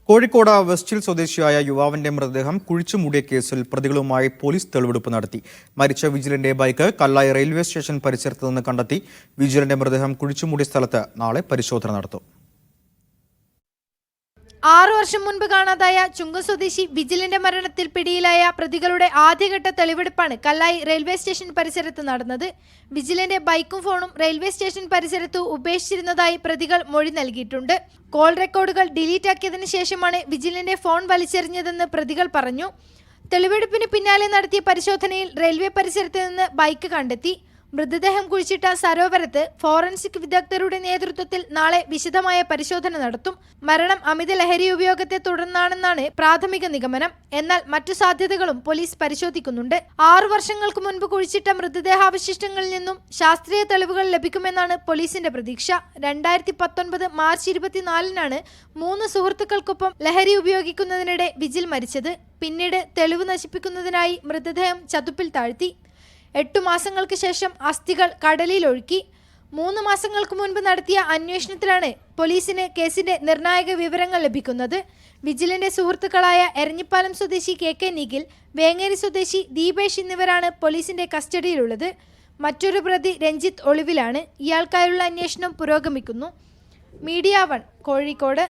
കോഴിക്കോട് വെസ്റ്റിൽ സ്വദേശിയായ യുവാവിന്റെ മൃതദേഹം കുഴിച്ചുമൂടിയ കേസിൽ പ്രതികളുമായി പോലീസ് തെളിവെടുപ്പ് നടത്തി. മരിച്ച വിജിലന്റെ ബൈക്ക് കല്ലായി റെയിൽവേ സ്റ്റേഷൻ പരിസരത്ത് നിന്ന് കണ്ടെത്തി. വിജിലന്റെ മൃതദേഹം കുഴിച്ചുമൂടിയ സ്ഥലത്ത് നാളെ പരിശോധന നടത്തും. 6 വർഷം മുൻപ് കാണാതായ ചുങ്കം സ്വദേശി വിജിലന്റെ മരണത്തിൽ പിടിയിലായ പ്രതികളുടെ ആദ്യഘട്ട തെളിവെടുപ്പാണ് കല്ലായി റെയിൽവേ സ്റ്റേഷൻ പരിസരത്ത് നടന്നത്. വിജിലന്റെ ബൈക്കും ഫോണും റെയിൽവേ സ്റ്റേഷൻ പരിസരത്ത് ഉപേക്ഷിച്ചിരുന്നതായി പ്രതികൾ മൊഴി നൽകിയിട്ടുണ്ട്. കോൾ റെക്കോർഡുകൾ ഡിലീറ്റ് ആക്കിയതിനു ശേഷമാണ് വിജിലന്റെ ഫോൺ വലിച്ചെറിഞ്ഞതെന്ന് പ്രതികൾ പറഞ്ഞു. തെളിവെടുപ്പിന് പിന്നാലെ നടത്തിയ പരിശോധനയിൽ റെയിൽവേ പരിസരത്ത് നിന്ന് ബൈക്ക് കണ്ടെത്തി. മൃതദേഹം കുഴിച്ചിട്ട സരോവരത്ത് ഫോറൻസിക് വിദഗ്ധരുടെ നേതൃത്വത്തിൽ നാളെ വിശദമായ പരിശോധന നടത്തും. മരണം അമിത ലഹരി ഉപയോഗത്തെ തുടർന്നാണെന്നാണ് പ്രാഥമിക നിഗമനം. എന്നാൽ മറ്റു സാധ്യതകളും പോലീസ് പരിശോധിക്കുന്നുണ്ട്. 6 വർഷങ്ങൾക്ക് മുൻപ് കുഴിച്ചിട്ട മൃതദേഹാവശിഷ്ടങ്ങളിൽ നിന്നും ശാസ്ത്രീയ തെളിവുകൾ ലഭിക്കുമെന്നാണ് പോലീസിന്റെ പ്രതീക്ഷ. 2019 മാർച്ച് 24-നാണ് 3 സുഹൃത്തുക്കൾക്കൊപ്പം ലഹരി ഉപയോഗിക്കുന്നതിനിടെ വിജിൽ മരിച്ചത്. പിന്നീട് തെളിവ് നശിപ്പിക്കുന്നതിനായി മൃതദേഹം ചതുപ്പിൽ താഴ്ത്തി. 8 മാസങ്ങൾക്ക് ശേഷം അസ്ഥികൾ കടലിൽ ഒഴുക്കി. 3 മാസങ്ങൾക്ക് മുൻപ് നടത്തിയ അന്വേഷണത്തിലാണ് പോലീസിന് കേസിന്റെ നിർണായക വിവരങ്ങൾ ലഭിക്കുന്നത്. വിജിലന്റെ സുഹൃത്തുക്കളായ എരഞ്ഞിപ്പാലം സ്വദേശി കെ നിഖിൽ, വേങ്ങേരി സ്വദേശി ദീപേഷ് എന്നിവരാണ് പോലീസിന്റെ കസ്റ്റഡിയിലുള്ളത്. മറ്റൊരു പ്രതി രഞ്ജിത്ത് ഒളിവിലാണ്. ഇയാൾക്കായുള്ള അന്വേഷണം പുരോഗമിക്കുന്നു. മീഡിയ 1 കോഴിക്കോട്.